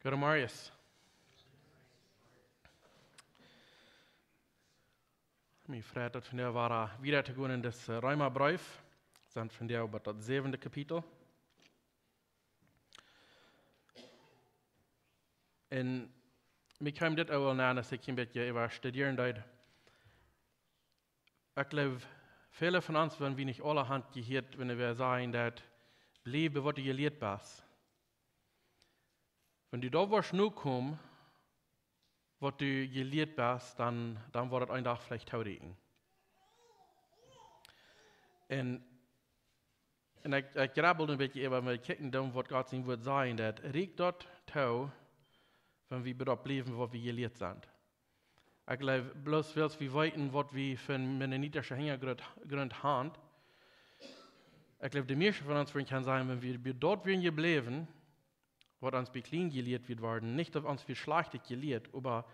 Guten Marius. Mijn vriend dat vandaag waren weer te gaan in das Römerbrief. Zijn vandaag over dat 7e kapitel. En ik kwam dit ook al na als ik een beetje over studeren deed. Ik geloof, viele von uns, wenn wir nicht alle Hand gehört, wenn wir sagen, dass Leben, was du geleerd bist. Wenn du da was nu kommst, was du geleerd bist, dann wird es ein Tag vielleicht taurigen. En ik grabbelde een beetje even met kijken dan wat God zijn woord zijn, dat riekt dat touw van wie berop blijven wat we geleerd zijn. Ik geloof, bloos wils we weten wat we van Mennonitische hintergrund haben. Ik geloof, de meeste van ons kan zijn, wenn wir dort werden gebleven, wat ons bij klein geleerd wird worden, nicht auf uns wie schlechtig geleerd, aber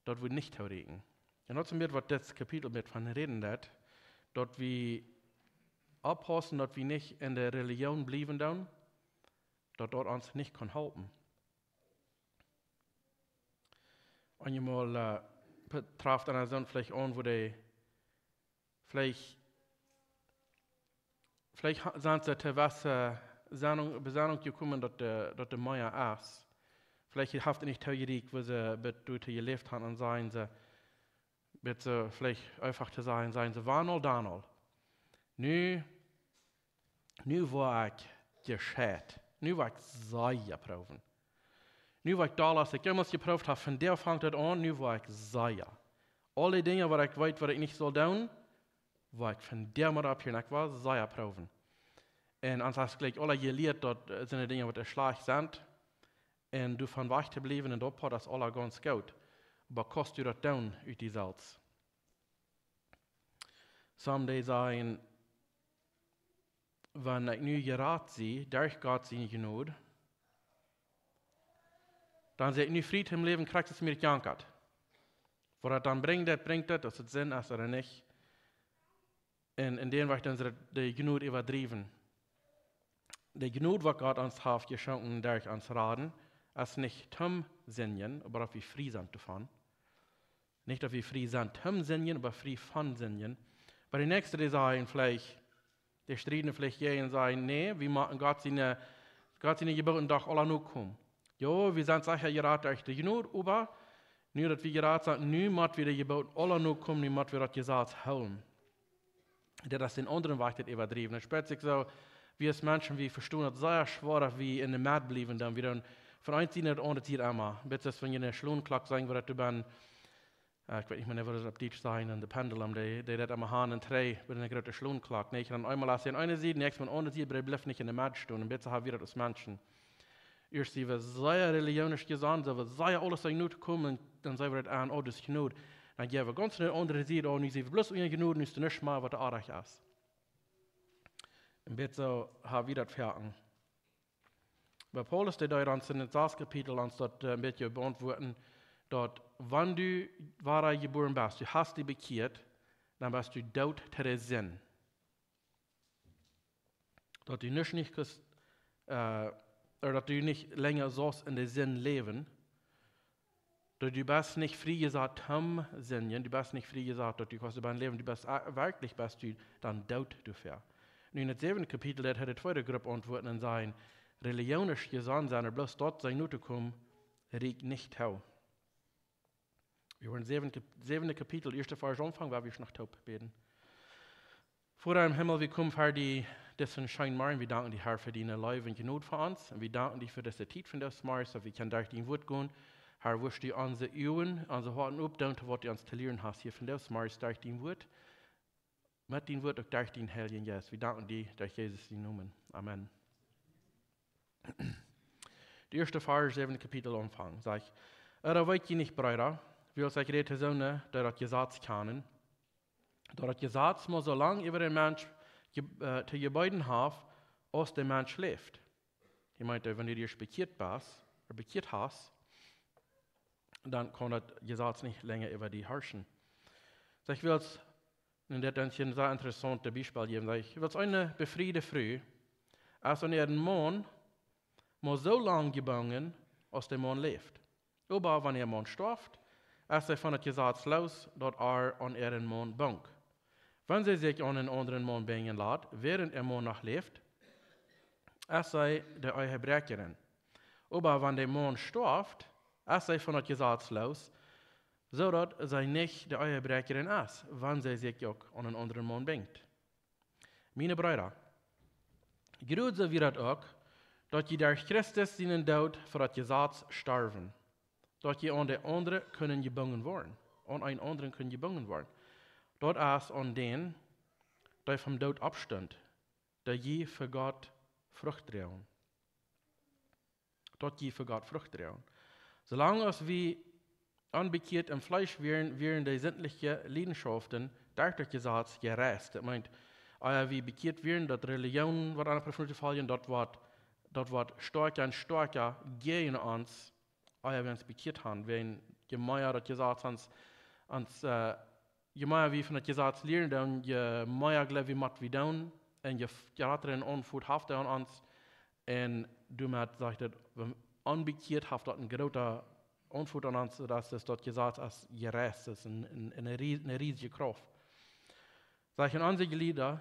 dort wird nicht taurigen. En dat is meer wat dit kapitel met van reden dat. Dat we oppassen, dat we niet in de religion blijven doen, dat ons niet kan helpen. Eenmaal betreft een zo'n vielleicht aan, wo die vielleicht zijn ze te wassen Besannung gekommen, dat de Meier is. Vielleicht heeft het niet teoreek, wo ze door te geleefd hebben en zijn ze bitte vielleicht einfach zu sagen, seien sie waren al dan al. Nu war ich gescheit. Nu war ich sehr geproven. Nu war ich da, als ich jemals geprobt habe, von der fängt es an, nu war ich sehr. Alle Dinge, was ich weiß, was ich nicht soll tun, war ich von der mal ab hier, ich war sehr proven. Und als ich gleich alle gelehrt, dort sind Dinge, die schlecht sind, und du von wach zu bleiben, und dort hat das alle ganz gut. Aber kost du das down uit die Salz? Sommige sagen, wenn ich nu geraten sie, durch Gott seine Gnade, dann sehe ich nu Fried im Leben, kriegt es mir gejankert. Was er dann bringt, das ist Sinn, ist oder nicht. In dem wird dann die Gnade übertrieben. Die Gnade, was Gott uns hat geschenkt durch uns Raten, ist nicht zum Singen, aber auf wie frei sind davon. Nicht auf wie frei sind zum Singen, aber frei von Singen. Aber die nächste, die sagen vielleicht, die streiten vielleicht gehen und sagen, nee, wir machen Gott seine Gebote doch alle nur kommen. Ja, wir sind sicher geraten durch die Gnade, aber nur, dass wir geraten sind, nu müssen wir die Gebote alle nur kommen, nu müssen wir das Gesetz halten. Das ist den anderen Weg, das übertrieben. Es spielt sich so, wie es Menschen, wie verstehen, das sehr schwer, wie in der Mat bleiben, dann wieder von einem Ziel nicht ohne Ziel immer. Bitte, wenn ihr eine Schlonklock sagen würdet, du bist, ich weiß nicht mehr, was es auf Deutsch sein, und der Pendulum, die das immer haben, und drei, mit einer großen Schlonklock. Nee, ich kann einmal lassen, in einer Seite, nächstes Mal ohne Ziel, aber ich bleibe nicht in der Mat stehen, und bitte haben wir das Menschen. Erst sie wir sehr religionisch gesandt, aber sehr alles in Not kommen, dann sagen wir das an, oh, das ist Not. Dann gehen wir ganz eine andere Seite, oh, sie bloß in Not, ist nicht mal, was der Arach ist. Und bitte haben wir das fertig. Bei Paulus, der da uns in den 6. Kapitel uns dort ein bisschen beantworten, dort, wenn du wahrer geboren bist, du hast dich bekehrt, dann bist du tot zu der Sinn. Dass du nicht länger sollst in der Sinn leben, dass du bist nicht frei gesagt zum Sinn, du bist nicht frei gesagt, dass du kannst beim Leben, du bist wirklich bist du dann tot dafür. Und in dem 7. Kapitel, der hat die zweite Gruppe antworten und sagen, religionisch gesandt sein, bloß dort sein Nute kommen, riecht nicht tau. Wir wollen 7. Kapitel, 1. Vers anfangen, weil wir noch taub beten. Vater im Himmel, wir kommen für diesen Schein morgen, wir danken dir, Herr, für deine Liebe und Gnade für uns. Und wir danken dir für diese Zeit von das Morgen, so wir können durch dein Wort gehen. Herr, wirst du unsere Augen, unsere Harten aufdauen, was du uns zu lernen hast, hier von das Morgen, durch dein Wort. Mit dein Wort und durch dein Heiligen Geist. Wir danken dir, durch Jesus den Namen. Amen. Die erste Vers, 7. Kapitel anfangen, sag ich, weet je nicht, Brüder, wie uns ich rede, Söhne, der das Gesetz kennen, da das Gesetz muss so lange über den Mensch zu gebäuden haben, als der Mensch lebt. Ich meinte, wenn du dich bekehrt hast, dann kann das Gesetz nicht länger über dich herrschen. So, ich will es in der ein sehr interessantes Beispiel geben. Ich will es eine befriede Früh, als an ihren Mann maar so lang gebangen, als der Mann leeft. Aber wenn der Mann stirbt, ist er von het Gesetz los, dat an ihren Mann bangt. Wenn sie sich an einen anderen Mann bringen lässt, während der Mann noch lebt, ist sie der Ehebrecherin. Aber wenn der Mann stirbt, ist sie von het Gesetz los, zodat zij niet de Ehebrecherin is, wanneer zij zich ook aan een andere man brengt. Mijn broeder, groot zo wie dat ook, dat je door Christus zijn dood voor het Gesetz sterven. Dat je aan de andere kunnen gebonden worden. Aan een anderen kunnen gebonden worden. Dat is aan den, die vom dood afstond, dat je voor God vrucht dragen. Dat je voor God vrucht dragen. Zolang als we unbekehrt im Fleisch wären die sämtliche Leidenschaften, durch das Gesetz gereist. Das meint, wie bekehrt wären, dass Religion wird an der Person fallen, das wird stärker und stärker gegen uns, wenn wir uns bekehrt haben. Wenn je mehr das Gesetz je mehr wir von dem Gesetz lernen, dann je mehr glauben wir, was wir tun, und je gerater in Unfut haft an uns, und du mit sagt, wenn unbekehrt haft das ein großer Unfut an uns, dass das dort gesagt als gerecht ist, eine riesige Kraft. Solche einzige Lieder,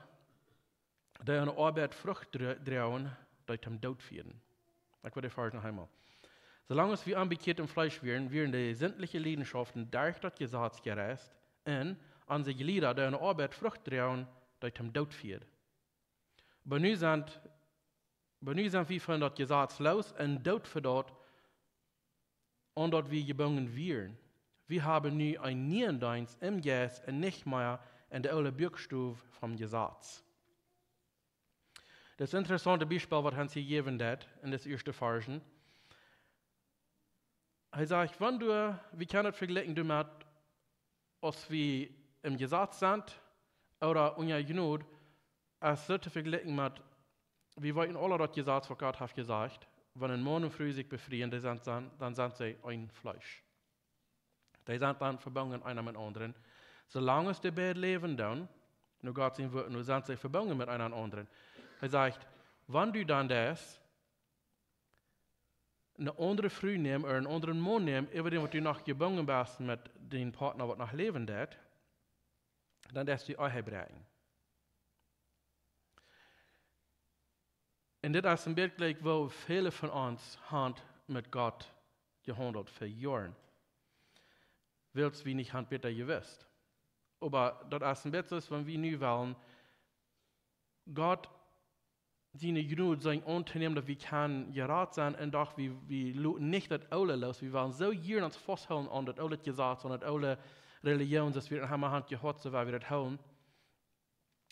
die eine Arbeit Frucht trauen, die zum Tod führen. Ich würde fragen noch einmal. Solange wir unbekehrt im Fleisch wären die sämtliche Leidenschaften durch das Gesetz gerecht und einzige Lieder, die eine Arbeit Frucht trauen, die zum Tod führen. Aber nun sind wir von das Gesetz los und Tod für dort, und dort wir gebunden wären. Wir haben nun ein Nierendienst im Geist und nicht mehr in der alten Bürgerstube vom Gesetz. Das interessante Beispiel, was Hans hier gegeben hat, in das erste Versen. Er sagt, wie kann das vergleichen damit, als wir im Gesetz sind, oder unser Genut, als sollte vergleichen mit, wie wir in aller das Gesetz, was Gott hat gesagt, wenn ein Mann und Frau sich befreien, dann sind sie ein Fleisch. Die sind dann verbunden einer mit anderen. Solange es die beiden leben dann, nur Gott sein Wort, nur sind sie verbunden mit einer anderen. Er sagt, wenn du dann das, eine andere Frau nimmst oder einen anderen Mann nimmst, über den, was du noch gebunden bist mit dem Partner, was noch leben wird, dann darfst du Ehebrechen. Und das ist ein Bild, wo viele von uns Hand mit Gott gehandelt für Jahre. Willst wir nicht Hand bitte gewusst. Aber das ist ein Bild, wenn wir nu wollen, Gott seine Gnade, sein Unternehmen, dass wir kann gerat sein und doch wir nicht das Aule los. Wir wollen so hier uns festhalten an das Aule Gesetz, an das Aule Religion, dass wir in der Hand gehört, so weil wir das halten.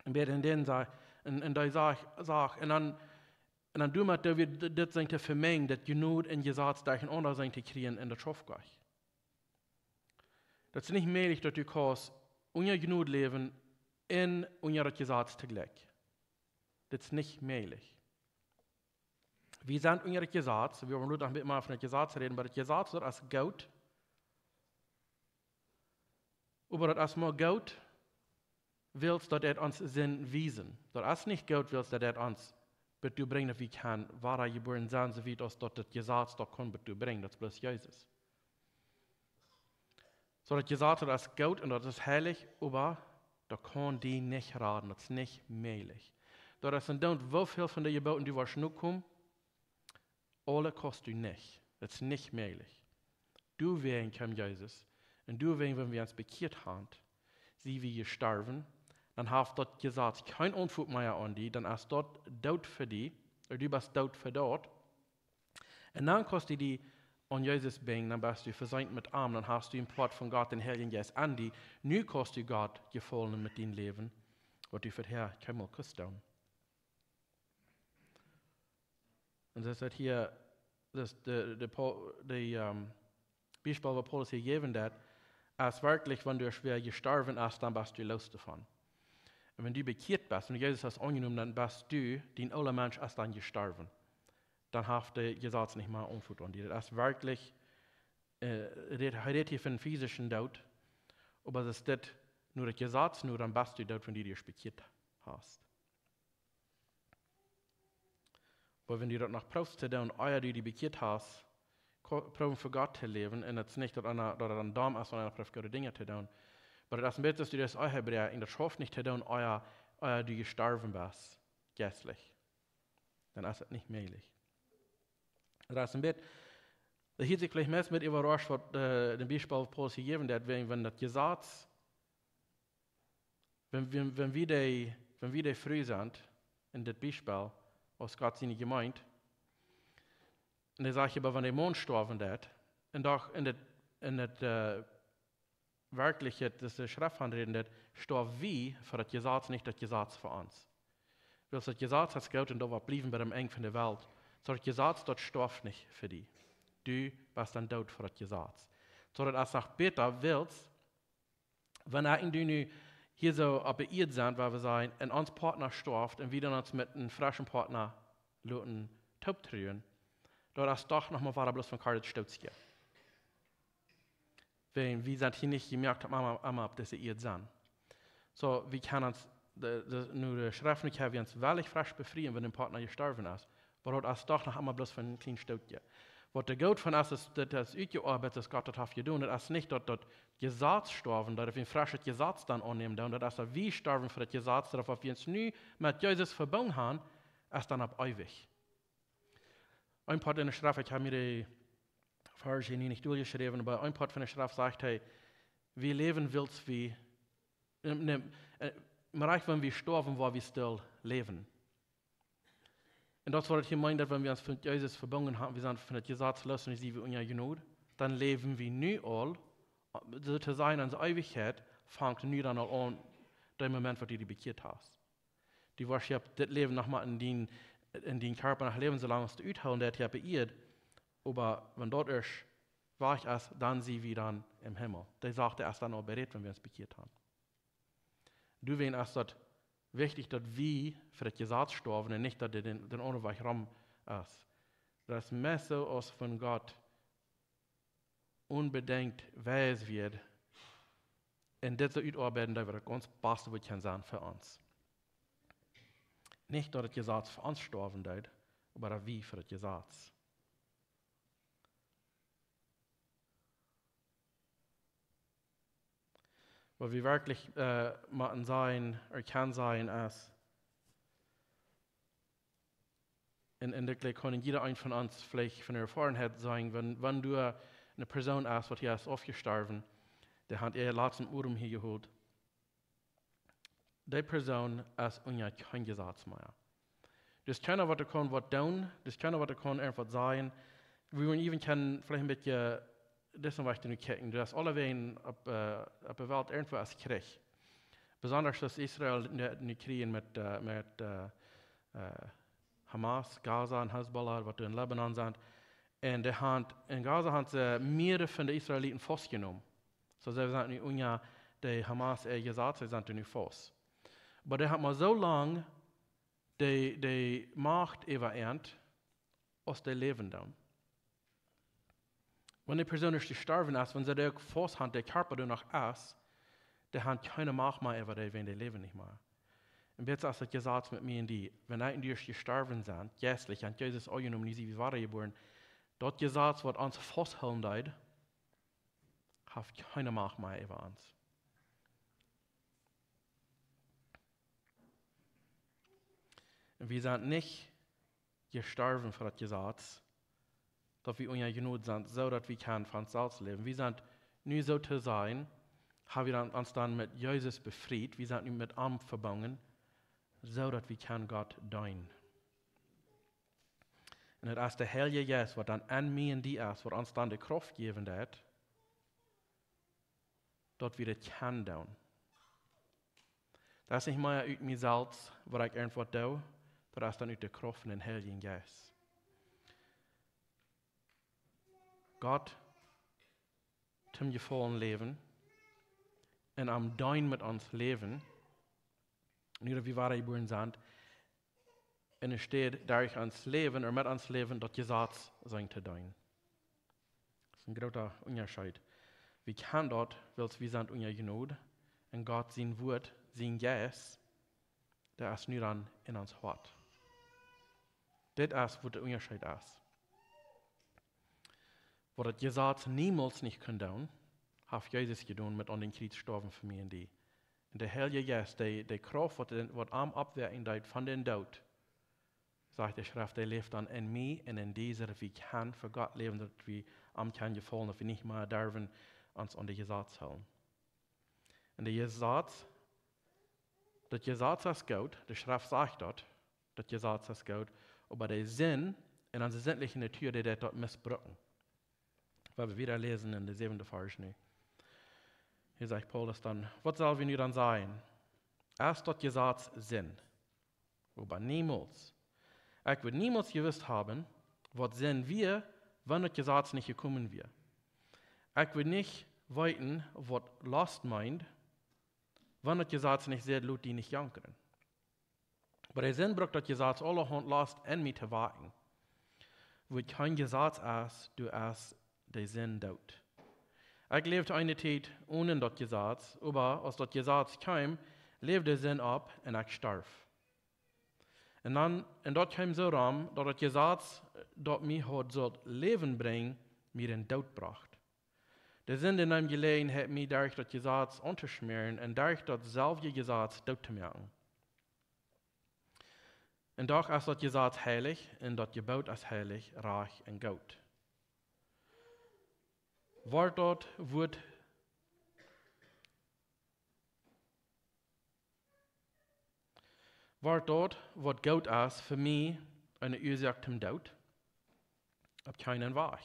Und wir dann sagen, und da sag, und dann tun wir das zu vermengen, das Gnade in Gesetz durch ein anderes zu kriegen in der Schafgleich. Das ist nicht möglich, dass du kannst unser Gnade leben in unser Gesetz zugleich. Das ist nicht möglich. Wir sind unser Gesetz, wir wollen nur noch mal von dem Gesetz reden, aber das Gesetz wird als Gott. Aber das mal Gott willst, dass uns Sinn wiesen. Das ist nicht Gott willst, dass uns bet du bringen, wie kann wahre geboren sein, so wie das dort das Gesetz dort kann, bet du bringen, das ist bloß Jesus. So das Gesetz das ist gut und das ist heilig, aber da kann die nicht raten, das ist nicht möglich. Das sind dann, wie viel von den Geboten, die was nur kommen, alle kostet du nicht. Das ist nicht möglich. Du wegen kam Jesus, und du wegen, wenn wir uns bekehrt haben, sie wie gestorben, dann hat das Gesetz kein Unfug mehr an die, dann ist dort Tod für die, oder du bist Tod für dort. Und dann kostet die an Jesus bringen, dann bist du verseint mit Arm, dann hast du im Port von Gott den Heiligen Geist an die. Nu kostet Gott gefallen mit deinem Leben, was du vorher keinmal kostet. Und das ist hier, das Beispiel, was Paulus hier gegeben hat, als wirklich, wenn du schwer gestorben bist, dann bist du los davon. Und wenn du bekehrt bist und Jesus hast angenommen, dann bist du, dein aller Mensch, ist dann gestorben. Dann hat der Gesetz nicht mehr Unfug an dir. Das ist wirklich, relativ ein physischen Tod, aber das ist nur das Gesetz, nur dann bist du dort, wenn du dich bekehrt hast. Weil wenn du dort noch probst zu tun, euer du die bekehrt hast, proben für Gott zu leben, und es ist nicht, dass ein Darm ist, sondern probt gute Dinge zu tun. Aber das ist dass du das auch hebräer, in der Schrift nicht zu tun, euer du gestorben bist, geistlich. Dann ist es nicht möglich. Das ist ein bisschen, da hielt sich vielleicht mehr mit überrascht, was den Beispiel Paulus gegeben hat, wenn das Gesetz, wenn wir die früh sind, in das Beispiel, aus Gott seine Gemeinde, und er sagt aber, wenn der Mond gestorben hat, und doch in das Wirkliche, das der Schrift handelt, starb wie für das Gesetz, nicht das Gesetz für uns. Weil das Gesetz hat Geld und da war blieben bei dem Eng von der Welt. So das Gesetz dort starb nicht für dich. Du bist dann tot für das Gesetz. So dass als auch später willst, wenn du nu hier so auf der Erde sind, weil wir sagen, und uns Partner starb und wir dann uns mit einem frischen Partner lassen taub trühen, dort ist doch nochmal war bloß von Karl Stutzke. Weil wir sind hier nicht gemerkt, dass wir auf dieser Erde sind. So, wir können uns, nur der Schrift nicht haben, wir uns wirklich frisch befreien, wenn ein Partner gestorben ist. Aber dort ist doch noch einmal bloß von einem kleinen Stutzke. Was der Gott von uns ist, das Arbeit, das Gott hat getan, das ist nicht dort Gesetz sterben, dass wir ein frisches Gesetz dann annehmen, und das ist wie sterben für das Gesetz, darauf wir uns nie mit Jesus verbunden haben, ist dann ab ewig. Ein Part in der Schrift, ich habe mir die Verse nicht durchgeschrieben, aber ein Part von der Schrift sagt, hey, wir leben willst wie, reich, wenn wir sterben, wo wir still leben. Und das war das gemeint, dass wenn wir uns mit Jesus verbunden haben, wir sind von dem Gesetz los und sie wie unser Genug, dann leben wir nie all, so zu sein in der Ewigkeit, fängt nie dann an, der Moment, wo du die bekehrt hast. Die Worship, das Leben nochmal in den Körper nach Leben, solange es du uthalten, das ja beirrt, aber wenn dort ist, war ich erst, dann sie wie dann im Himmel. Der sagt er erst dann auch bereit, wenn wir uns bekehrt haben. Du weißt erst dort, wichtig, dass wir für das Gesetz sterben und nicht, dass den ohne Weg rum ist. Das Messer aus von Gott unbedingt weiß wird, und das zu utarbeiten, das wird das ganz Beste, was kann sein für uns. Nicht, dass das Gesetz für uns sterben wird, aber dass wir für das Gesetz. Was wir wirklich machen sein, oder kann sein, ist, in der kann jeder ein von uns vielleicht von der Erfahrung sagen, wenn du eine Person hast, die hier ist aufgestorben, der hat ihr letzten Urum hier geholt. Die Person ist unter kein Gesetz mehr. Das keiner, was kann, was tun, das keiner, was kann, einfach sein. Wir wollen even vielleicht ein bisschen, das ist was du nicht kicken. Du hast alle Wegen auf der Welt irgendwo als Krieg. Besonders das Israel nicht kriegen mit Hamas, Gaza und Hezbollah, was in Lebanon sind. Und in Gaza haben sie mehrere von den Israeliten festgenommen. So sie sind nicht unter der Hamas gesagt, sie sind nicht fest. Aber die haben so lange die Macht überernt, aus der Leben dann. Wenn die Person nicht gestorben ist, wenn sie der fest haben, der Körper noch ist, die haben keine Macht mehr über die, wenn die leben nicht mehr. Und jetzt ist das gesagt mit mir und die, wenn die gestorben sind, geistlich, und Jesus auch genommen, die sie waren geboren, dort gesagt, was uns festhalten hat, hat keine Macht mehr über uns. Und wir sind nicht gestorben für das Gesetz, dass wir unter Genug sind, so dass wir von uns selbst leben. Wir sind nur so zu sein, haben wir uns dann mit Jesus befreit, wir sind nur mit ihm verbunden, so dass wir Gott dienen. Und das ist der Heilige Geist, was dann an mir und die ist, was uns dann die Kraft geben wird, dass wir das können tun. Das ist nicht mehr aus mir selbst, was ich irgendwas tue, das ist dann aus der Kraft von dem Heiligen Geist. Gott zum gefallen leben und am Dein mit uns leben, nur wie wir geboren sind, und es steht, durch uns leben oder mit uns leben, das Gesetz sein zu dein. Das ist ein großer Unterschied. Wir können dort, weil wir sind unter Genug, und Gott sein Wort, sein Geist, der ist nur dann in uns Hort. Dit ist, wat der Unterschied ist. Wat het Gesetz niemals nicht kann tun, hat Jesus getan mit an den Kreuz gestorben für mich und die. Und der Heilige Geist, die Kraft, was am Abwehren deut von den Tod, sagt die Schrift, der lebt dann in mir und in dieser, wie kann für Gott leben, dass wir am kann gefallen, dass wir nicht mehr dürfen uns an die Gesetz halten. Und der Gesetz, das Gesetz ist gut, die Schrift sagt das Gesetz ist gut, aber der Sinn in unserer sinnlichen Natur, der dort missbrauchen. Weil wir wieder lesen in der 7. Vers. Hier sagt Paulus dann, was soll wir nun dann sein? Erst das Gesetz Sinn, aber niemals. Ich würde niemals gewusst haben, was Sinn wir, wenn das Gesetz nicht gekommen wäre. Ich würde nicht weiten, was Last meint, wenn das Gesetz nicht sehr laut die nicht jankern. Aber der Sinn braucht das Gesetz allerhand Last in mir zu warten. Wo kein Gesetz ist, du hast den Sinn dort. Ich lebte eine Zeit ohne das Gesetz, aber als das Gesetz kam, lebte der Sinn ab und ich starb. Und dort kam so ran, dass das Gesetz, das mich hat Leben bringen, mir den Tod bracht. Der Sinn, den ihm gelegen hat, mich durch das Gesetz unterschmieren und durch das selbe Gesetz tot zu machen. Und doch ist das Gesetz heilig und das Gebot ist heilig, reich und gut. War dort was gut ist für mich eine Ursache zum Tod? Auf keinen Fall.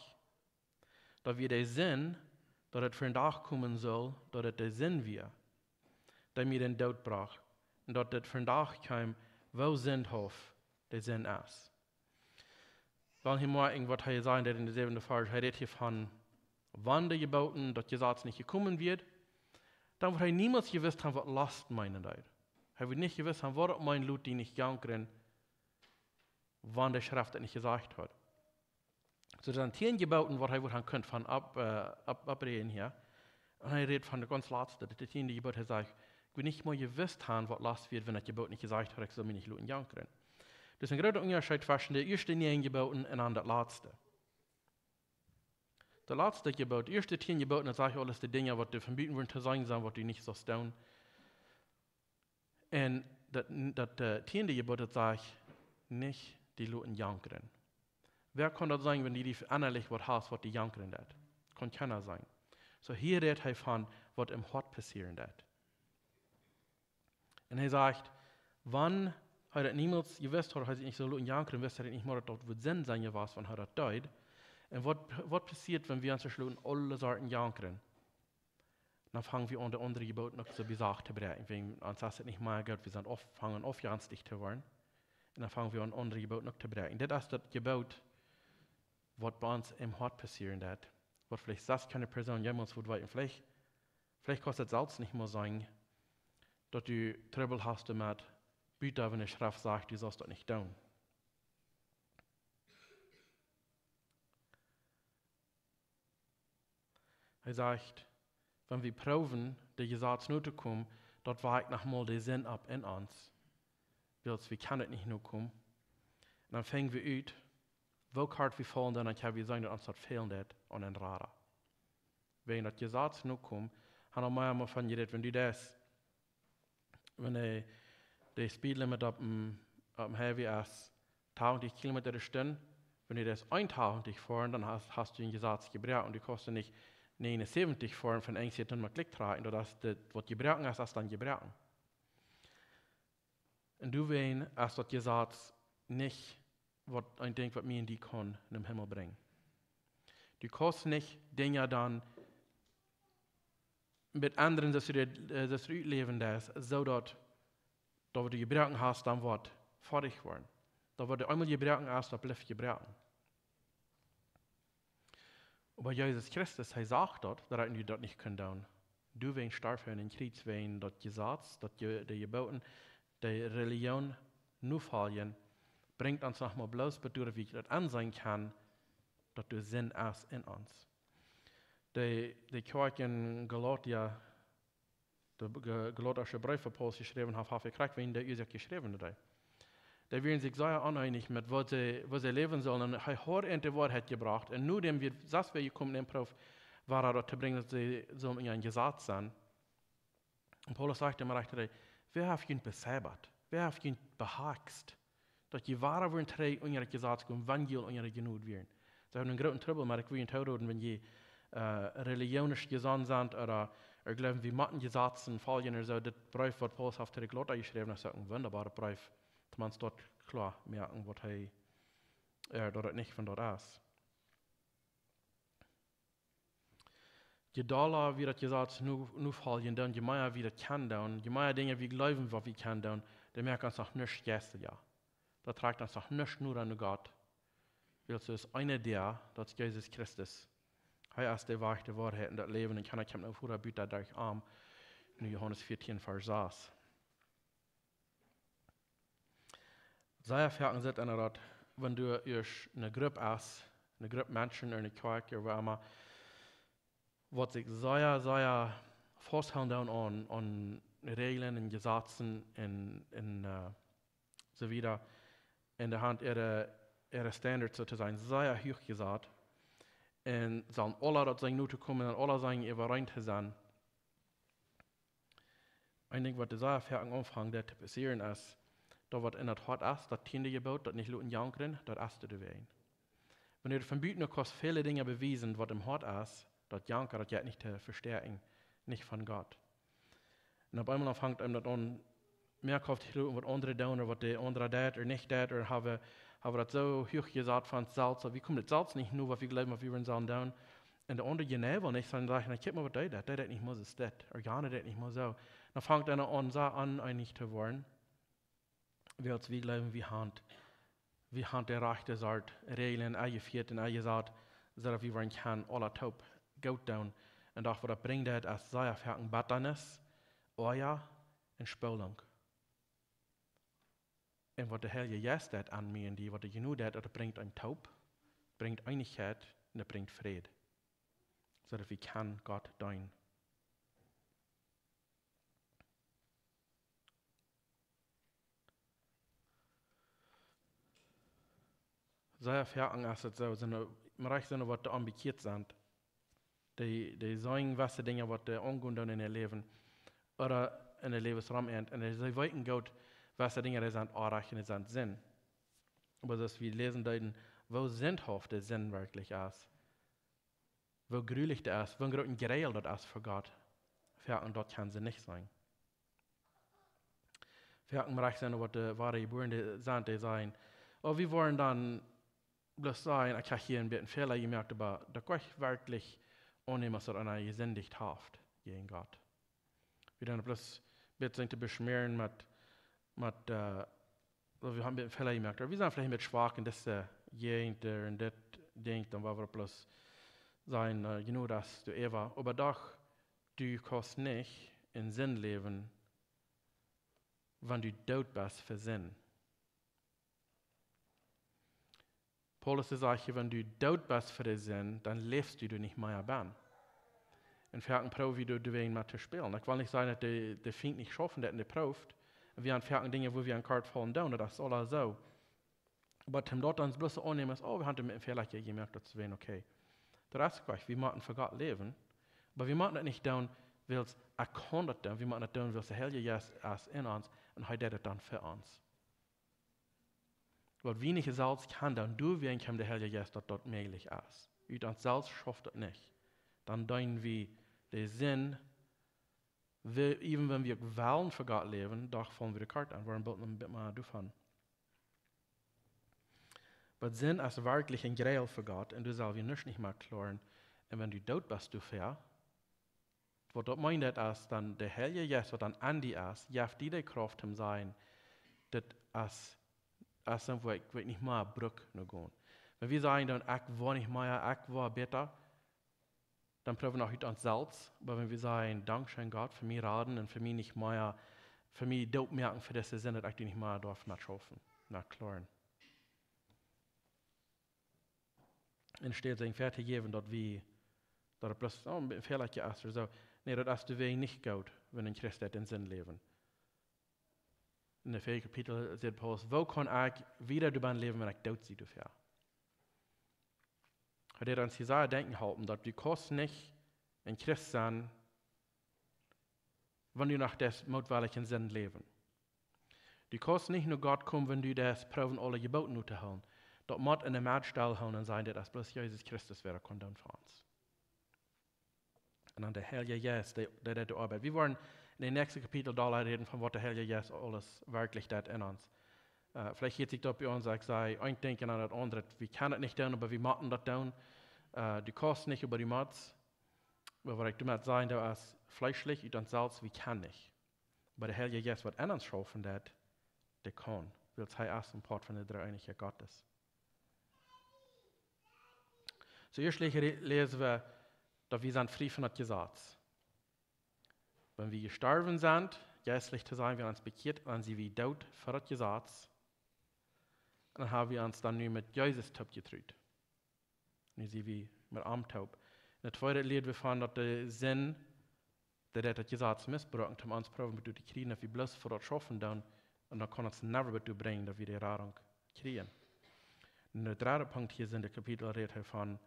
Da wir den Sinn, dass es für einen Tag kommen soll, dass es der Sinn wir, der mir den Tod brach, und dass es für einen Tag kam, wo Sinnhof der Sinn ist. Weil hier mal irgendwas hier sagen, der in der 7. Vers, redet hier von, wann der Geboten, das Gesetz nicht gekommen wird, dann wird er niemals gewusst haben, was Last meinen wird. Er wird nicht gewusst haben, was mein Lut, die nicht jankern, wann der Schrift das nicht gesagt hat. So dann 10 Geboten, was er wohl haben von abreden hier. Und er redet von der ganz letzten, der 10. Gebot, er sagt, ich will nicht mal gewusst haben, was Last wird, wenn das Gebot nicht gesagt hat, ich soll mich nicht luten jankern. Das ist ein großer Unterschied zwischen den ersten 9 Geboten und der letzten. Der letzte Gebot, die ersten 10 Gebote, das sage ich alles die Dinge, was du verbieten würden zu sagen, was du nicht so tun. Und das 10. Gebot, das sage ich, nicht die Leute jankern. Wer kann das sagen, wenn die innerlich was hast, was die jankern das? Kann keiner sein. So hier redet er von, was im Hort passieren wird. Und er sagt, wann er das niemals gewusst hat, er sich nicht so Leute jankern, wisst er nicht mal, dass das Sinn sein was, wenn er das tut. Und was passiert, wenn wir uns verschluten alle Sorten jankern? Dann fangen wir an, die andere Gebote noch so besagt zu brechen. Wenn uns das nicht mehr geht, wir sind fangen auf janstig zu werden. Und dann fangen wir an, andere Gebote noch zu brechen. Das ist das Gebot, was bei uns im Hort passieren wird. Was vielleicht das keine Person jemals wird weiten. Vielleicht kostet es selbst nicht mehr sein, dass du Trouble hast damit, bitte, wenn eine Schrift sagt, du sollst das nicht tun. Er sagt, wenn wir proben, der Gesetz nur zu kommen, dort weicht nochmal der Sinn ab in uns. Wir können es nicht nur kommen. Und dann fangen wir an, wo hart wir fallen, dann können wir sagen, dass uns das fehlen wird und ein Radar. Wenn das Gesetz nur kommt, haben wir mal von geredet, wenn der Speedlimit auf dem Highway ist 1000 km/h, wenn du das 1000 fahren, dann hast du ein Gesetz gebrochen und du kannst nicht 79 fahren von Ängsten und mal Klick tragen, das was gebrochen ist, das dann gebrochen. Und du weißt, dass das Gesetz nicht, was ein Ding, was mir in die kann, in den Himmel bringen. Du kannst nicht Dinge dann mit anderen, dass du leben lässt, so dass du gebrochen hast, dann wird fertig werden. Da wird einmal gebrochen hast, dann bleibt gebrochen. Aber Jesus Christus, er sagt dort, dass er das nicht können. Du willst sterben in den Krieg, wenn das Gesetz, das die Geboten, die Religion nur fallen, bringt uns nochmal bloß bedeutet, wie ich das ansehen kann, dass du Sinn ist in uns. Die Kirche in Galatia, der galatische Brief von Paulus geschrieben hat, habe ich gekriegt, wen der Isaac geschrieben hat. Da wären sich sehr uneinig mit, wo sie leben sollen. Und er hat eine Wahrheit gebracht. Und nur dem wir, das wir gekommen im Prof, war er dort zu bringen, dass sie sollen in ein Gesetz sein. Und Paulus sagte immer recht, wer hat ihn besäbert? Wer hat ihn behagst? Dass die Ware werden drei unter das Gesetz kommen, wann die unter genug werden. Sie haben einen großen Trouble, aber ich will ihn tauschen, wenn die religionisch gesandt sind oder glauben, wie matten Gesetzen fallen oder so. Das Brief, was Paulus auf der Glotte geschrieben hat, ist ein wunderbarer Brief. Dass man es dort klar merken, was dort nicht von dort ist. Je daler wie das Gesetz nu fallen, dann je mehr wie das kann tun, je mehr Dinge wie glauben, was wir kann tun, dann merkt uns auch nicht gestern, ja. Da trägt uns auch nicht nur an Gott. Weil es ist eine der, das ist Jesus Christus. Er ist die wahre Wahrheit in das Leben, und kann ich mir vorher bieten, durch Arm, in Johannes 14, Vers 6. Sehr fertig sind an der wenn du eine Gruppe hast, eine Gruppe Menschen in einer Kirche oder wo immer, was sich sehr festhalten an Regeln und Gesetzen und so wieder, in der Hand ihre Standards sozusagen sehr hoch gesagt. Und sollen alle dort sein, nur zu kommen und alle sein, überein zu sein. Ein Ding, was sehr fertig anfangen, das zu passieren ist, da was in der Tat ist, das Tiende gebaut, das nicht Leuten jankern, das ist du wein. Wenn du von Büten kannst viele Dinge beweisen, was im Hort ist, das Janker, das geht nicht zu verstärken, nicht von Gott. Und auf einmal fängt einem das an, mehr kauft die Leute, was andere tun, oder was die andere tät oder nicht tät, oder haben das so hoch gesagt von Salz, wie kommt das Salz nicht nur, was wir glauben, was wir sollen tun. Und der andere genau nicht, sondern sagen, guck mal, was der nicht muss, ist das, oder gar nicht, das nicht muss so. Dann fängt einer an, so uneinig zu werden, wie glauben, wie Hand der Rechte sagt, Regeln, eingeführt und eingesagt, so wie wir kann, alle taub, gut tun. Und auch, was bringt das, als sehr fertig Batternis, Euer und Spülung. Und was der Herr jetzt hat an mir, und was er genug hat, das bringt ein Taub, bringt Einigkeit und das bringt Frieden. So dass wir kann Gott dienen. Sehr fertig ist es so, man reicht so, was da ambitioniert sind. Die sagen, was die Dinge, was die angehen in ihr Leben, oder in der Lebensraum und sie weiten Gott, was die Dinge, die sind erreichen, die sind Sinn. Aber das wir lesen deuten, wo sinnhaft der Sinn wirklich ist. Wo grülich der ist, wo großen Gereil das ist für Gott. Fertig dort kann sie nicht sein. Fertig man reicht so, was die wahre Geborene sind, die sagen, oh, wir wollen dann bloß sagen, ich habe hier ein bisschen Fehler gemerkt, aber da kann ich wirklich annehmen, dass eine Gesündigt haft gegen Gott. Wir dann bloß ein bisschen zu beschmieren mit wir haben ein bisschen Fehler gemerkt, aber wir sind vielleicht mit schwach in dieser Gegend und das Ding, dann war wir bloß sein, genug, dass du Eva, aber doch, du kannst nicht in Sinn leben, wenn du tot bist für Sinn. Paulus sagt, wenn du tot bist für den Sinn, dann lebst du nicht mehr ban. Und wir haben Probe, wie du wen mal zu spielen. Ich will nicht sagen, dass der Feind nicht schaffen, dass er prüft. Wir haben viele Dinge, wo wir an Kart fallen down, das ist alles so. Aber zum dort uns bloß annehmen, wir haben mit dem Fehler gemerkt, dass es okay. Der ist gleich, wir machen für Gott leben, aber wir machen das nicht down, weil es erkannt wird, wir machen das down, weil es der Heilige Geist ist in uns und er tut das dann für uns. Weil wenig selbst kann dann du wie ein der Heilige Geist, dass dort möglich ist. Und uns selbst schafft das nicht. Dann deuten wir den Sinn, even wenn wir wollen für Gott leben, doch fallen wir die Karte an, wir wollen ein bisschen mehr davon. Aber Sinn ist wirklich ein Grail für Gott und du sollst nicht mehr klären. Und wenn du tot bist, du fair, was dort meint ist, dann der Heilige Geist, was dann an die ist, jaft die Kraft zum Sein, das ist wo ich nicht mehr Brück gehen. Wenn wir sagen, dann, ich war nicht mehr, ich war besser, dann prüfen wir auch uns selbst. Aber wenn wir sagen, Dankeschön Gott, für mich raten und für mich nicht mehr, für mich dort merken, für das Sinn, dass ich nicht mehr darf, mehr schaffen, mehr klären. Und steht sein fertig geben, dass wir, dass er bloß, ein Fehler ist oder so. Nee, das ist der Weg nicht gut, wenn ein Christ den Sinn leben. in der 4. Kapitel sagt Paulus, wo kann ich wieder über ein Leben, wenn ich tot sehe dafür? Hat er uns Jesaja denken halten, dass du kannst nicht ein Christ sein, wenn du nach des mutwilligen Sinn leben. Du kannst nicht nur Gott kommen, wenn du das proben, alle Gebote nur zu halten. Das muss in der Maßstelle halten und sein, dass bloß Jesus Christus wäre, kann dann für uns. Und dann der Heilige Geist, der arbeitet. Wir wollen in den nächsten Kapitel da reden, von was der Heilige Geist alles wirklich tut in uns. Vielleicht geht sich das bei uns, ich sage, ein Denken an das andere. Wir können das nicht tun, aber wir machen das tun. Du kannst nicht über die Mats. Aber was ich damit sagen, du ist fleischlich und dann selbst, wir können nicht. Aber der Heilige Geist wird in uns schaffen, der kann. Weil es erst ein Part von der Dreieinigkeit Gottes. Zuerst lesen wir, dass wir sind frei von dem Gesetz. Wenn wir gestorben sind, geistlich zu sein, wir uns bekehrt, dann sind wir tot für das Gesetz. Und dann haben wir uns dann nur mit Jesus taub getrüht. Nun sind wir mit arm taub. In der zweiten Lied wir von, dass der Sinn, der das Gesetz missbraucht, um uns proben, dass die kriegen, dass wir bloß für das schaffen, dann, und dann kann uns never dazu bringen, dass wir die Radung kriegen. Und der dritte Punkt hier in der Kapitel redet davon,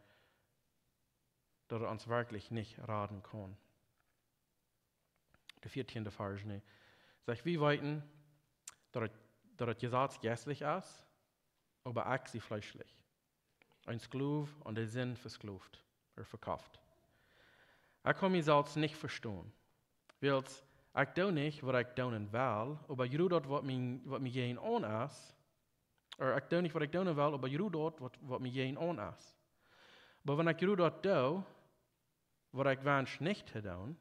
dass uns wirklich nicht raten kann. Der 14. Vers, ne? Sagt, wir weiten, dass das Gesetz geistlich ist, aber auch sie fleischlich. Ein Sklav und der Sinn versklavt oder verkauft. Ich kann mich selbst nicht verstehen. Weil ich tue nicht, was ich tun will, aber ich tue dort, was mir gehen an ist. Oder ich tue nicht, was ich tun will, aber ich tue dort, was mir gehen an ist. Aber wenn ich dort tue, was ich wünsche nicht zu tun,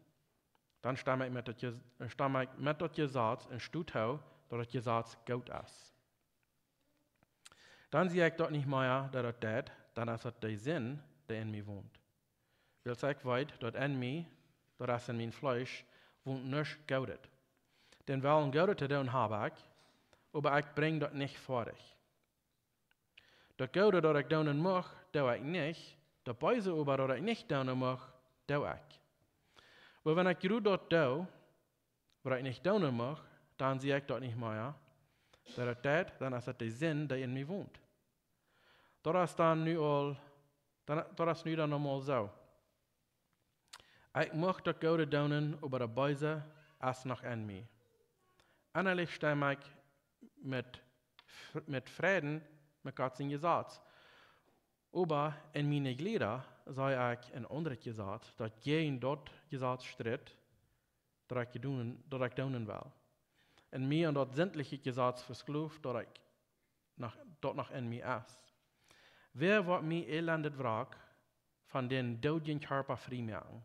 dann stamme ich mit dem Gesetz in Stutau, dass das Gesetz gut ist. Dann sehe ich dort nicht mehr, dass das dann ist das der Sinn, der in mir wohnt. Weil ich weiß, dass in mir, dass in mein Fleisch, wohnt nicht Gaudet. Den Willen Gaudet zu tun habe ich, aber ich bringe das nicht vor dich. Das Gaudet, das ich tun mag, tue ich nicht. Das Böse aber, das ich nicht tun mag, tue ich. Aber wenn ich dort tue, was ich nicht tun mag, dann sehe ich das nicht mehr. Dann ist das der Sinn, der in mir wohnt. Das ist dann nu dann einmal so. Ich mag das Gute tun, aber das Böse ist noch in mir. Innerlich stimme ich mit Frieden mit Gottes Gesetz. Aber in meine Glieder sei ich ein anderes Gesetz, das gegen dort Gesetz stritt, das ich tun will. In mir und dort sämtliche Gesetz versklavt, dort noch in mir ist. Wer wird mir elendet wrak von den toten Körper frei machen?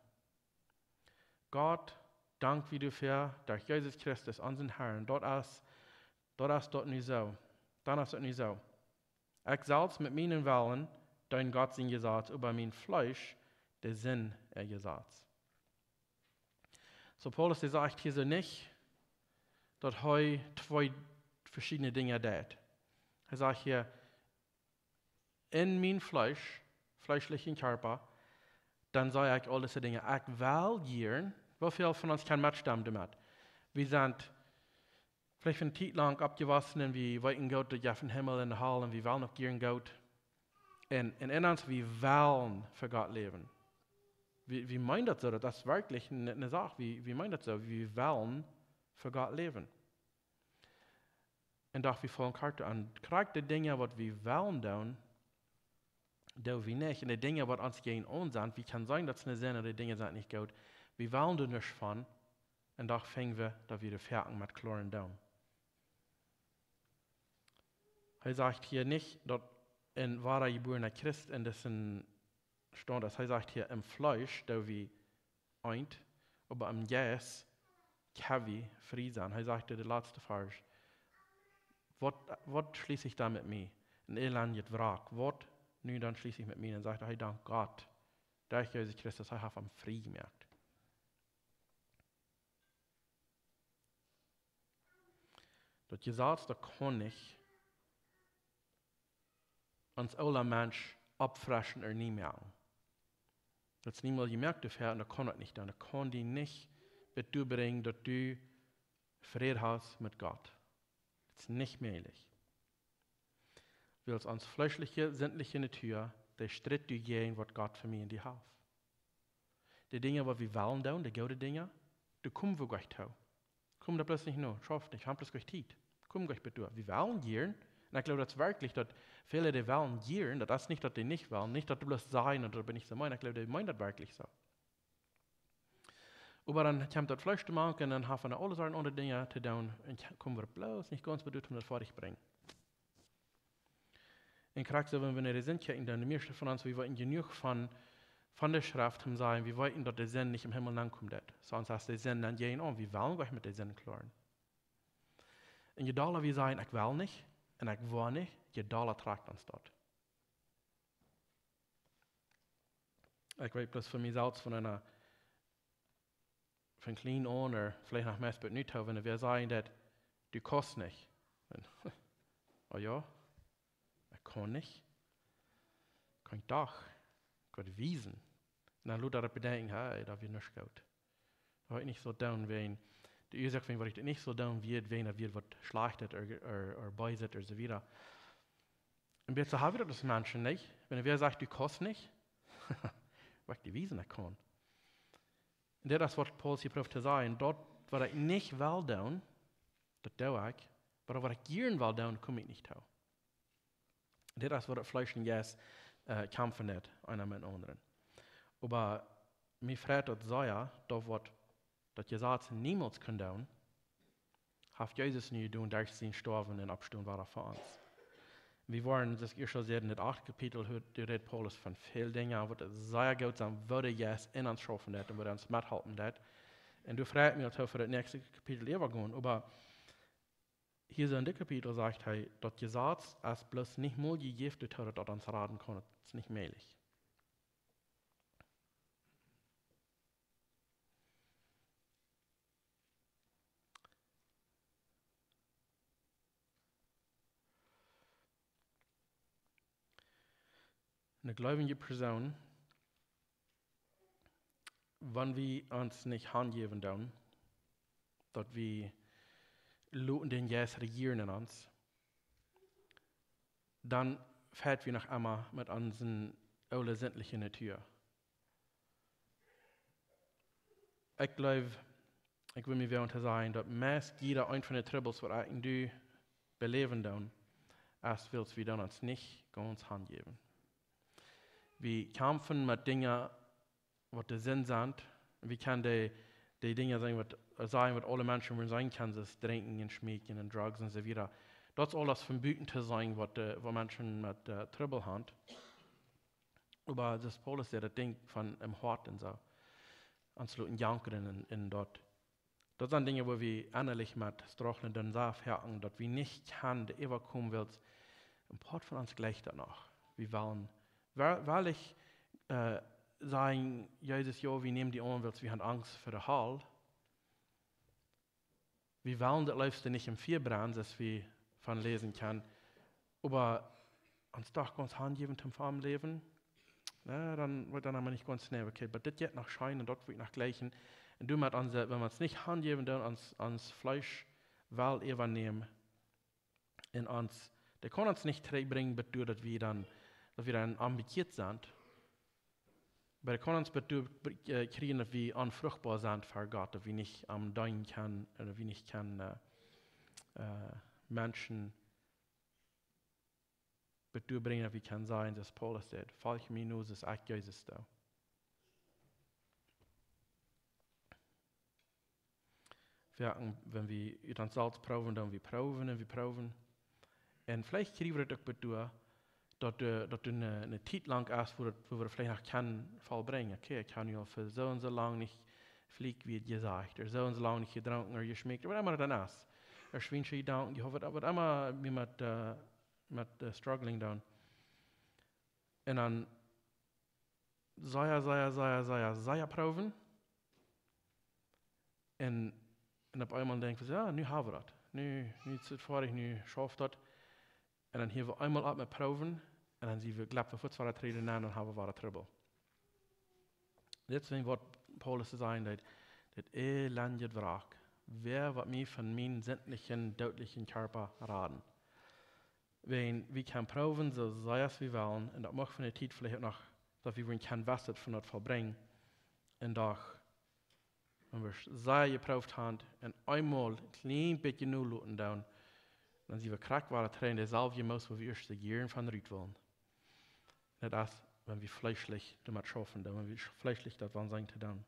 Gott, dank wie du für, durch Jesus Christus, unseren Herrn, dort ist nicht so. Dann ist es nicht so. Ich selbst mit meinen Willen, dein Gott sein Gesetz, über mein Fleisch, der Sinn der Gesetz. So Paulus sagt hier so nicht, dass er zwei verschiedene Dinge tut. Er sagt hier, in mein Fleisch, fleischlichen Körper, dann sage ich all diese Dinge. Ich will gern, wie viele von uns kann Matchstammen damit? Wir sind vielleicht eine Zeit lang abgewaschen und wir wollten Gott durch den Himmel in der Hall und wir wollen noch gern Gott. Und in uns, wir wollen für Gott leben. Wie meint das so? Das ist wirklich eine Sache. Wie meint das so? Wir wollen für Gott leben. Und doch wir fallen Karte an. Gerade die Dinge, was wir wollen tun, tun wir nicht. Und die Dinge, was uns gegen uns sind, wie kann sein, dass es eine Sinn, die Dinge sind nicht gut. Wir wollen da nicht von. Und doch fangen wir, da wieder fertig mit Kloren down. Er sagt hier nicht, dass ein wahrer geborener Christ in dessen Stand ist. Er sagt hier, im Fleisch, da wir eint, aber im Geist kann wir frei sein. Er sagt hier, der letzte Vers, was schließe ich da mit mir? Ein Elend, Wrack. Was nun dann schließe ich mit mir? Und sagt er, hey, dank Gott, durch Jesus Christus, er hat ihn frei gemerkt. Das Gesetz, das kann nicht uns alle Mensch abfressen oder nie merken. Das ist niemals gemerkt dafür und das kann das nicht. Und das kann die nicht dazu bringen, dass du Frieden hast mit Gott. Das ist nicht möglich. Weil es uns fleischliche, sinnliche Natur, der Stritt du gehen, was Gott für mich in die Hauf. Die Dinge, die wir wollen tun, die gute Dinge, die kommen wir gleich tun. Kommen da plötzlich nur, schaff nicht, haben das gleich Zeit. Kommen gleich bitte. Wir wollen gehen, und ich glaube, das wirklich, dass viele, die wollen gehen, das ist nicht, dass die nicht wollen, nicht, dass du bloß sein oder bin ich so meinen, ich glaube, die meinen das wirklich so. Aber dann kommt das Fleisch zu machen, und dann haben wir alle Sachen andere Dinge zu tun, und kommen wir bloß nicht ganz bedeutet, um das fertig zu bringen. In Charakter, wenn wir in der Sinn gucken, dann die meisten von uns, wir wollen genug von der Schrift haben sagen, wir wollten, dass der Sinn nicht im Himmel ankommt. Sonst heißt der Sinn dann gehen an, wir wollen gleich mit der Sinn klären. Und je doller wir sagen, ich will nicht, und ich will nicht, je doller tragt uns dort. Ich weiß bloß für mich selbst von klein an, oder vielleicht noch mehr nicht, wenn wir sagen, dass du kannst nicht. Oh ja, ich kann nicht. Kann ich doch. Ich kann wiesen. Und dann Luther bedenken, hey, da wird nichts gut. Da wird nicht so down, wenn die Ursache, wenn ich nicht so down wird, wenn er wird schlachtet oder beiset oder so weiter. Und jetzt haben wir das Menschen nicht. Wenn er sagt, du kannst nicht, weil ich die Wiesen nicht kann. Und das ist, was Paulus hier probiert zu sagen. Dort, was ich nicht will tun, das tue ich. Aber was ich gern will tun, komme ich nicht zu. Und das ist, was das Fleisch und Jes kämpfen nicht, einer mit dem anderen. Aber mir freut das sehr, dass Jesus niemals kann tun, hat Jesus nie tun, durch sein Sterben und Abstehen war er für uns. Wir waren, das ist schon sehr in dem 8. Kapitel, hört Paulus von vielen Dingen, was sehr gut sein würde, Jesus in uns schaffen hat und würde uns mithalten hat. Und du fragst mich, für das nächste Kapitel übergehen, aber hier so in dem Kapitel sagt er, dass Jesus als bloß nicht mal gegiftet hat, dass uns raten kann. Das ist nicht möglich. Eine gläubige Person, wenn wir uns nicht handgeben tun, dass wir lassen den Jesus regieren in uns, dann fährt wir noch einmal mit unseren alten sinnlichen Natur. Ich glaube, ich will mir willen zu sagen, dass meist jeder ein von den Troubles, was ich beleben tun, als willst wir dann uns nicht ganz handgeben. Wir kämpfen mit Dingen, was der Sinn sind. Wir können die Dinge sagen, was alle Menschen sein können, das Trinken und Schmecken und Drugs und so weiter. Das ist alles verboten zu sein, was Menschen mit Trouble haben. Aber das Paulus, der das Ding von im Hort und so, anzuluten Jankeren in dort. Das sind Dinge, wo wir innerlich mit strachelnden Saft herken, dass wir nicht kann, der überkommen wird. Ein paar von uns gleich danach. Wir wollen, weil ich sagen, Jesus, ja, wir nehmen die an, weil wir haben Angst vor der Hall. Wir wollen das Leibste nicht im Vierbrand, dass wir von lesen können. Aber uns doch ganz handgeben zum Farmleben, dann haben wir nicht ganz schnell, okay, aber das geht nach Schein und dort wird nach Gleichen. Und du mit wenn wir es nicht handgeben, dann ans Fleisch will übernehmen in uns. Der kann uns nicht bringen, dass wir dann ambitioniert sind. Aber der kann uns kriegen, dass wir unfruchtbar sind für Gott, dass wir nicht am Dein können, oder wir nicht Menschen bringen, wie kann sein, dass Paulus sagt, falsch minus ist echt Jesus da. Wenn wir dann Salz proben, dann wir proben. Und vielleicht kriegen wir das auch bedoel, dass du eine Zeit lang ist, wo wir vielleicht noch keinen Fall bringen. Okay, ich kann ja für so und so lang nicht fliegen, wie gesagt, oder so und so lang nicht getrunken oder geschmeckt, oder immer dann ist. Er schwingt sich down, ich hoffe, aber immer mit struggling down. Und dann sei proben. Und auf einmal denken wir, ja, nu haben wir das. Nu zit vorig, nu schafft das. Und dann hier wir einmal ab mit proben. Und dann zien we, glaub wir voet zwar treden aan, dan hebben we wat trouble. Dit is wat Paulus zei, dat elendig wraak. wer wird mir von meinen sämtlichen, deutlichen Körper raten? Wenn wir können proben, so sei es wie wollen, und das macht von der Zeit vielleicht noch, dass wir kein Wasser von das verbringen, und doch, wenn wir es sehr geprüft haben, und einmal ein klein bisschen nur lassen down, dann sind wir krank, weil der derselbe muss, wo wir erst die Gieren von Rüt wollen. Nicht das, wenn wir fleischlich damit schaffen, wenn wir fleischlich das wollen sein zu tun.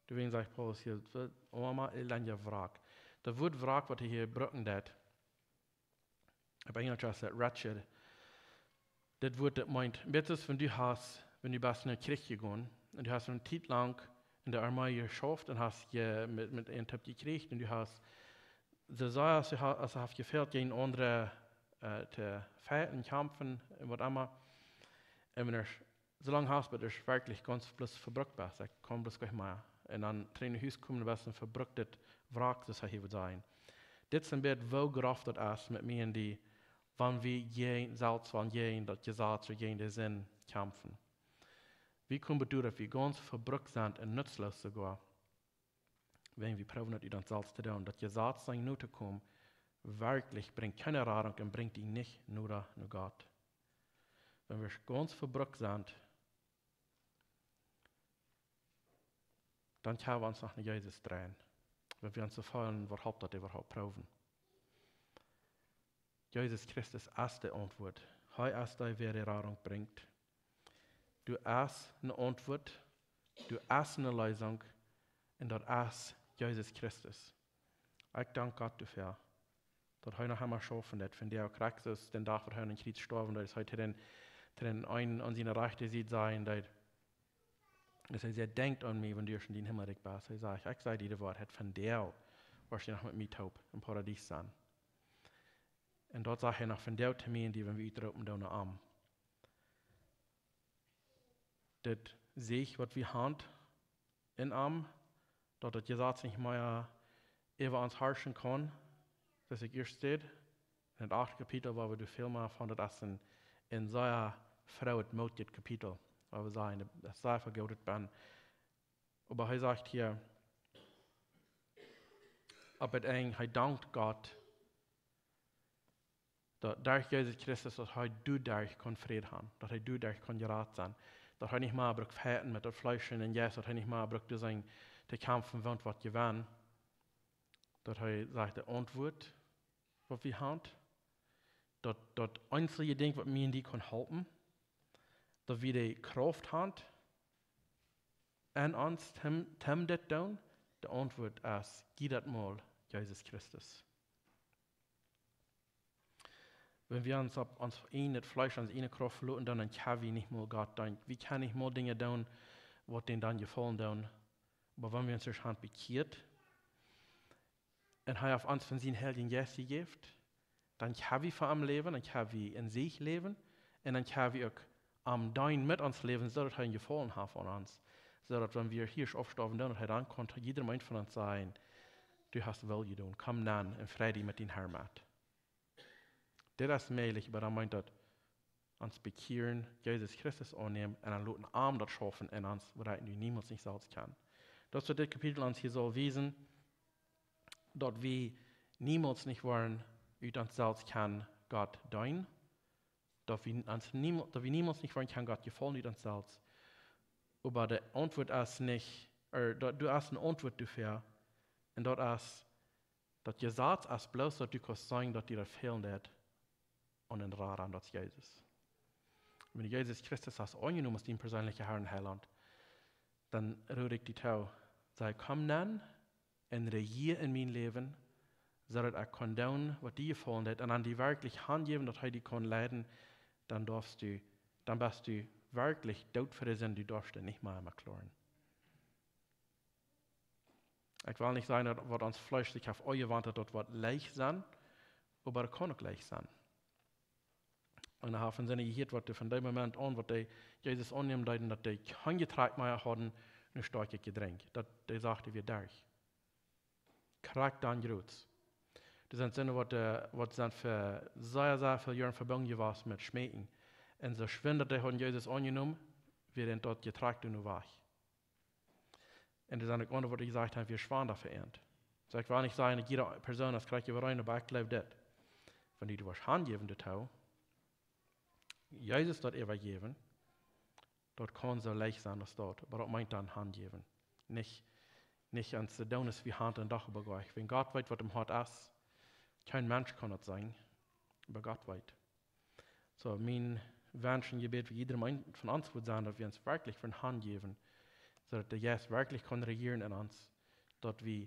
Deswegen sagt Paulus hier, Oma Elanja Wrack. Das Wort Wrack, was hier brücken dat, auf Englisch heißt das wretched. Das Wort, das meint, besonders wenn du bist in eine Kirche gegangen und du hast eine Zeit lang in der Armee geschafft und hast mit einem Typ gekriegt und du hast so sei es, also hast gefällt gegen andere zu fighten, kämpfen, was immer. Und wenn du so lange hast, bis du wirklich ganz bloß verbrückt bist, dann komm bloß gleich mal. Und dann in ein Haus kommen, was ein verbrücktes Wrack, das hier wird sein. Das ist ein bisschen, wo geraftet ist mit mir, die, wann wir selbst das Gesetz oder gegen den Sinn kämpfen. Wie kommen wir dass wir ganz verbrückt sind und nutzlos sogar, wenn wir probieren, das uns selbst zu tun. Das Gesetz sein nur zu kommen, wirklich bringt keine Rettung und bringt ihn nicht nur Gott. Wenn wir ganz verbrückt sind, dann können wir uns nach Jesus drehen. Wenn wir uns so fallen, überhaupt das überhaupt proben. Jesus Christus ist die Antwort. Er ist die, wer die Rettung bringt. Du hast eine Antwort, du hast eine Lösung und das ist Jesus Christus. Ich danke Gott dafür, dass er noch einmal schaffen wird, wenn der Christus den Tag, wo er in Krieg gestorben ist, heute den einen an seiner Rechte sieht sein, dass er denkt an mich, wenn du schon in den Himmel bist. Er sagt, ich sage dir das Wort, von der, was du noch mit mir taub im Paradies sein. Und dort sagt er noch von der Termin, die wenn wir üben, da eine Arm. Das sehe ich, was wir haben in Arm, dort das Gesetz nicht mehr über uns herrschen kann, dass ich hier steht. In dem 8. Kapitel, wo wir die Filme von das in so einer Frau motiert Kapitel, wo wir sagen, dass sehr vergeudet bin. Aber er sagt hier, aber er dankt Gott, dass durch Jesus Christus, dass er du durch kann Frieden haben, dass er du durch kann gerat sein, dass er nicht mehr braucht Fäten mit der Fleisch und Jesus, dass er nicht mehr braucht zu kämpfen, was gewinnen, dass er sagt, die Antwort, was wir haben, dass einzelne Dinge, was mir in die kann helfen, dass wir die Kraft haben, und uns, dem das tun, die Antwort ist, gib das mal, Jesus Christus. Wenn wir uns in das Fleisch, uns in die Kraft verlassen, dann kann wir nicht mal Gott tun. Wir können nicht mal Dinge tun, was denen dann gefallen tun. Aber wenn wir uns durch Hand bekehrt, und er auf uns von seinen Helden Jesus gibt, dann können wir von ihm leben, dann können wir in sich leben, und dann können wir auch dein mit uns leben, so dass er ihn gefallen hat von uns. So dass wenn wir hier aufstehen, dann konnte jeder Mensch von uns sagen, du hast wohl getan, komm dann in Frieden mit den Herrn mit. Das ist möglich, aber er meint, dass uns bekehren, Jesus Christus annehmen und einen lauten Arm dort schaffen in uns, wo er niemals nicht selbst kann. Das wird das Kapitel uns hier soll wiesen, dass wir niemals nicht wollen, wie uns selbst kann Gott dienen, dass wir niemals nicht wollen, kann Gott gefallen, wie uns selbst. Aber die Antwort ist nicht, du hast eine Antwort dafür, und dort ist, dass Gesetz ist bloß, dass du kannst sagen, dass dir das fehlen wird, und den Rat an das Jesus. Wenn du Jesus Christus hast angenommen als dein persönlicher Herr und Heiland, dann rühre ich die Tau. Sei, komm dann und regier in mein Leben, so dass ich kann tun, was dir gefallen hat, und an die wirklich Hand geben, dass er die kann leiden, dann bist du wirklich tot für den Sinn, du darfst dir nicht mehr erklären. Ich will nicht sagen, dass was uns fleischlich auf euch wartet, dort wird leicht sein, aber es kann auch leicht sein. Und er hat von seinen gehört, was von dem Moment an, was Jesus annehmen, dass die kein Getränk mehr hatten, ein starkes Getränk. Der sagte, wir durch. Krieg dann Grüß. Das sind Sinne, was sind für sehr, sehr viele Jahre verbunden gewesen mit Schmecken. Und so schwindet der hat Jesus angenommen, wir den dort getragen und weg. Und das ist eine andere, was ich gesagt habe, wir schwan dafür ernst. So ich will nicht sagen, dass jede Person, das kriegt über rein, aber ich glaube das. Wenn du was handgeben, das auch, Jesus dort übergeben, dort kann so leicht sein, dass dort, aber das meint dann handgeben. Nicht ans zu tun ist wie Hand und Dach über Gott. Wenn Gott weiß, was im Hart ist, kein Mensch kann das sein, aber Gott weiß. So, mein Wunsch und Gebet für jeder von uns wird sein, dass wir uns wirklich von Hand geben, sodass der Jesus wirklich kann regieren in uns, dass wir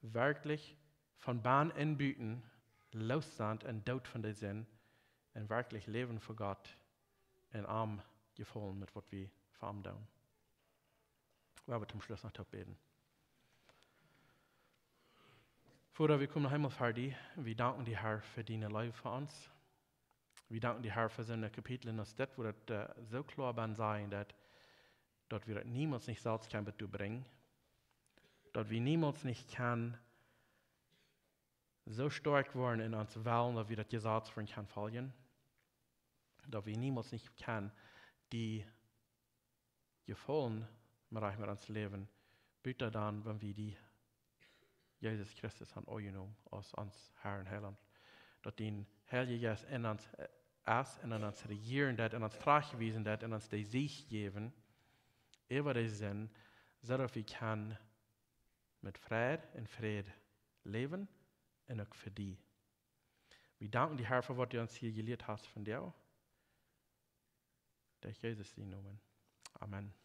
wirklich von Bahn inbüten, los sind und Tod von der Sinn und wirklich leben für Gott und arm gefallen mit was wir für ihn tun. Wir werden zum Schluss noch beten. Vater, wir kommen noch einmal fertig. Wir danken dir, Herr, für deine Liebe für uns. Wir danken dir, Herr, für seine Kapitel in das, wo das so klar sein, dass wir das niemals nicht selbst kann bringen. Dass wir niemals nicht kann so stark werden in uns Willen, dass wir das Gesetz von kann folgen. Dass wir niemals nicht kann die Gefallen mit uns leben. Bitte dann, wenn wir die Jesus Christus an euch genommen, als uns Herr und Heiland. Dass den Heilige Geist in uns ist, in uns regieren, in uns traggewiesen, in uns die Sicht geben, über den Sinn, sodass wir kann mit Frieden leben und auch für die. Wir danken dir, Herr, für was du uns hier gelehrt hast von dir. Durch Jesus die Namen. Amen.